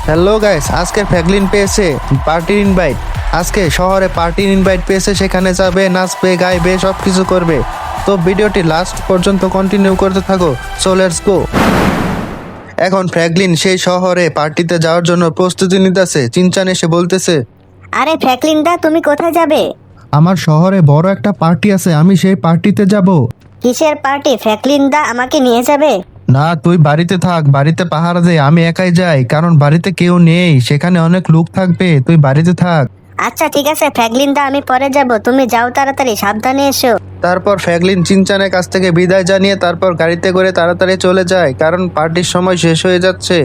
Hello guys, আজকে Franklin পেয়েছে পার্টির ইনভাইট। আজকে শহরে পার্টির ইনভাইট পেয়েছে, সেখানে যাবে, নাচবে, গাইবে, সব কিছু করবে। তো ভিডিওটি লাস্ট পর্যন্ত কন্টিনিউ করতে থাকো। So let's go. এখন ফ্র্যাঙ্কলিন সেই শহরে পার্টিতে যাওয়ার জন্য প্রস্তুতি নিতেছে। চিনচান এসে বলতেছে, আরে ফ্র্যাঙ্কলিন দা, তুমি কোথায় যাবে? আমার শহরে বড় একটা পার্টি আছে, আমি সেই পার্টিতে যাব। কিসের পার্টি ফ্র্যাঙ্কলিন দা, আমাকে নিয়ে যাবে? না, তুই বাড়িতে থাক, বাড়িতে পাহারা দে, আমি একাই যাই, কারণ বাড়িতে কেউ নেই, সেখানে অনেক লোক থাকবে, তুই বাড়িতে থাক। আচ্ছা ঠিক আছে ফ্র্যাঙ্কলিন দা, আমি পরে যাব, তুমি যাও, তাড়াতাড়ি সাবধানে এসো। তারপর ফ্র্যাঙ্কলিন চিনচানের কাছ থেকে বিদায় জানিয়ে তারপর গাড়িতে করে তাড়াতাড়ি চলে যায়, কারণ পার্টির সময় শেষ হয়ে যাচ্ছে,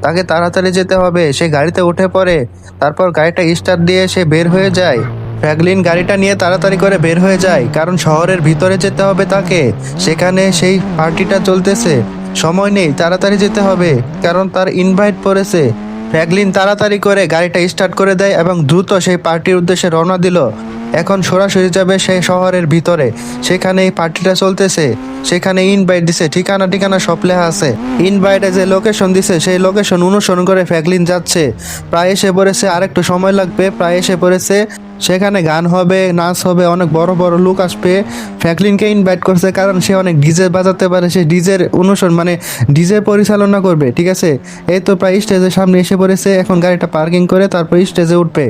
তাকে তাড়াতাড়ি যেতে হবে। সে গাড়িতে উঠে পড়ে, তারপর গাড়িটা স্টার্ট দিয়ে সে বের হয়ে যায়। ফ্র্যাঙ্কলিন গাড়িটা নিয়ে তাড়াতাড়ি করে বের হয়ে যায়, কারণ শহরের ভিতরে যেতে হবে তাকে, সেখানে সেই পার্টিটা চলতেছে, সময় নেই, তাড়াতাড়ি যেতে হবে, কারণ তার ইনভাইট পড়েছে। ফ্র্যাঙ্কলিন তাড়াতাড়ি করে গাড়িটা স্টার্ট করে দেয় এবং দ্রুত সেই পার্টির উদ্দেশ্যে রওনা দিল। এখন সরাসরি যাবে সেই শহরের ভিতরে, সেখানে এই পার্টিটা চলতেছে, সেখানে ইনভাইট দিছে, ঠিকানা সব লেখা আছে। ইনভাইটে যে লোকেশন দিছে সেই লোকেশন অনুসরণ করে ফ্র্যাঙ্কলিন যাচ্ছে। প্রায় এসে পড়েছে, আরেকটু সময় লাগবে, প্রায় এসে পড়েছে। সেখানে গান হবে, নাচ হবে, অনেক বড় বড় লোক আসবে। ফ্র্যাঙ্কলিনকে ইনভাইট করছে কারণ সে অনেক ডিজে বাজাতে পারে, সে ডিজের অনুসরণ মানে ডিজে পরিচালনা করবে, ঠিক আছে। এই তো প্রায় স্টেজের সামনে এসে পড়েছে, এখন গাড়িটা পার্কিং করে তারপর স্টেজে উঠবে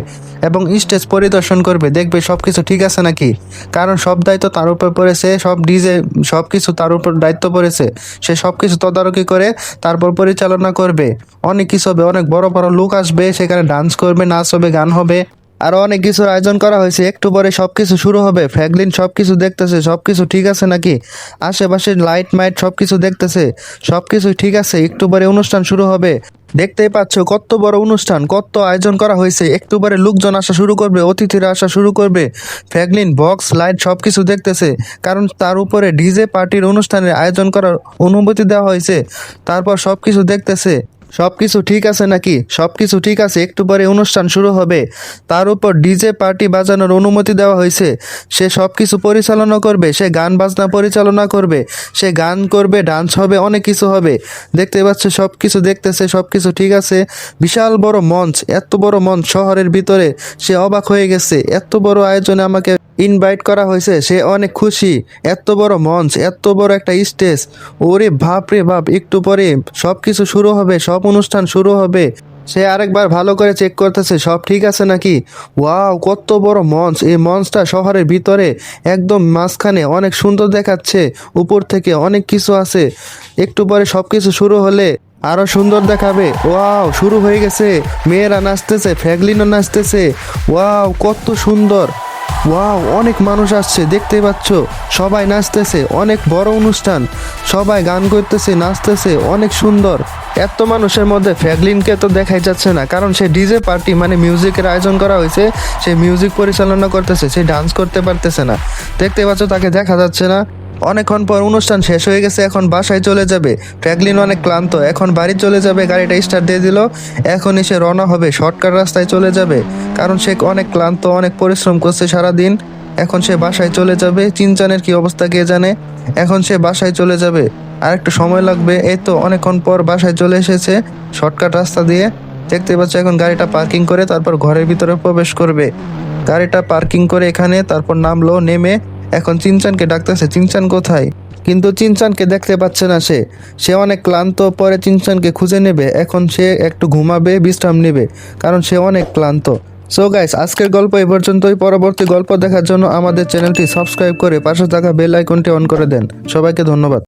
এবং স্টেজ পরিদর্শন করবে, দেখবে সব কিছু ঠিক আছে নাকি, কারণ সব দায়িত্ব তার উপর পড়েছে, সব ডিজে সব কিছু তার উপর দায়িত্ব পড়েছে। সে সব কিছু তদারকি করে তারপর পরিচালনা করবে। অনেক কিছু হবে, অনেক বড় বড় লোক আসবে, সেখানে ডান্স করবে, নাচ হবে, গান হবে, আরো অনেক কিছুর আয়োজন করা হয়েছে। একটু পরে সবকিছু শুরু হবে। ফ্র্যাঙ্কলিন সবকিছু দেখতেছে, সবকিছু ঠিক আছে নাকি, আশেপাশে লাইট মাইট সবকিছু দেখতেছে, সবকিছু ঠিক আছে। একটু পরে অনুষ্ঠান শুরু হবে। দেখতেই পাচ্ছ কত বড় অনুষ্ঠান, কত আয়োজন করা হয়েছে। একটু পরে লোকজন আসা শুরু করবে, অতিথিরা আসা শুরু করবে। ফ্র্যাঙ্কলিন বক্স লাইট সবকিছু দেখতেছে, কারণ তার উপরে ডিজে পার্টির অনুষ্ঠানের আয়োজন করার অনুমতি দেওয়া হয়েছে। তারপর সবকিছু দেখতেছে, সবকিছু ঠিক আছে নাকি, সবকিছু ঠিক আছে। একটু পরে অনুষ্ঠান শুরু হবে, তার উপর ডিজে পার্টি বাজানোর অনুমতি দেওয়া হয়েছে। সে সবকিছু পরিচালনা করবে, সে গান বাজনা পরিচালনা করবে, সে গান করবে, ডান্স হবে, অনেক কিছু হবে। দেখতে পাচ্ছে সবকিছু দেখতেছে, সবকিছু ঠিক আছে। বিশাল বড় মঞ্চ, এত বড় মঞ্চ শহরের ভিতরে, সে অবাক হয়ে গেছে। এত বড় আয়োজনে আমাকে ইনভাইট করা হয়েছে, সে অনেক খুশি। এত বড় মঞ্চ, এত বড় একটা স্টেজ, ওরে বাপ রে বাপ। একটু পরে সব কিছু শুরু হবে, সব অনুষ্ঠান শুরু হবে। সে আরেকবার ভালো করে চেক করতেছে সব ঠিক আছে নাকি। ওয়াও, কত বড় মঞ্চ! এই মঞ্চটা শহরের ভিতরে একদম মাঝখানে, অনেক সুন্দর দেখাচ্ছে, উপর থেকে অনেক কিছু আছে। একটু পরে সব কিছু শুরু হলে আরো সুন্দর দেখাবে। ওয়াও, শুরু হয়ে গেছে, মেয়েরা নাচতেছে, ফ্র্যাঙ্কলিনও নাচতেছে। ওয়াও, কত সুন্দর! ওয়াও, অনেক মানুষ আসছে, দেখতে পাচ্ছ, সবাই নাচতেছে, অনেক বড় অনুষ্ঠান, সবাই গান করতেছে, নাচতেছে, অনেক সুন্দর। এত মানুষের মধ্যে ফ্র্যাঙ্কলিনকে তো দেখাই যাচ্ছে না, কারণ সে ডিজে পার্টি মানে মিউজিকের আয়োজন করা হয়েছে, সে মিউজিক পরিচালনা করতেছে, সে ডান্স করতে পারতেছে না। দেখতে পাচ্ছ, তাকে দেখা যাচ্ছে না। অনেকক্ষণ পর অনুষ্ঠান শেষ হয়ে গেছে, এখন বাসায় চলে যাবে। ফ্র্যাঙ্কলিন অনেক ক্লান্ত, এখন বাড়ি চলে যাবে, গাড়িটা স্টার্ট দিয়ে দিল। এখন এসে রওনা হবে, শর্টকাট রাস্তায় চলে যাবে, কারণ সে অনেক ক্লান্ত, অনেক পরিশ্রম করছে সারাদিন। এখন সে বাসায় চলে যাবে। চিনচানের কি অবস্থা কে জানে। এখন সে বাসায় চলে যাবে, আর একটু সময় লাগবে। এই তো অনেকক্ষণ পর বাসায় চলে এসেছে শর্টকাট রাস্তা দিয়ে। দেখতে পাচ্ছ, এখন গাড়িটা পার্কিং করে তারপর ঘরের ভিতরে প্রবেশ করবে। গাড়িটা পার্কিং করে এখানে তারপর নামলো, নেমে এখন চিনচানকে ডাকতেছে, চিনচান কোথায়, কিন্তু চিনচানকে দেখতে পাচ্ছে না। সে অনেক ক্লান্ত, পরে চিনচানকে খুঁজে নেবে। এখন সে একটু ঘুমাবে, বিশ্রাম নেবে, কারণ সে অনেক ক্লান্ত। সো গাইস, আজকের গল্প এই পর্যন্তই। পরবর্তী গল্প দেখার জন্য আমাদের চ্যানেলটি সাবস্ক্রাইব করে পাশে থাকা বেল আইকনটি অন করে দেন। সবাইকে ধন্যবাদ।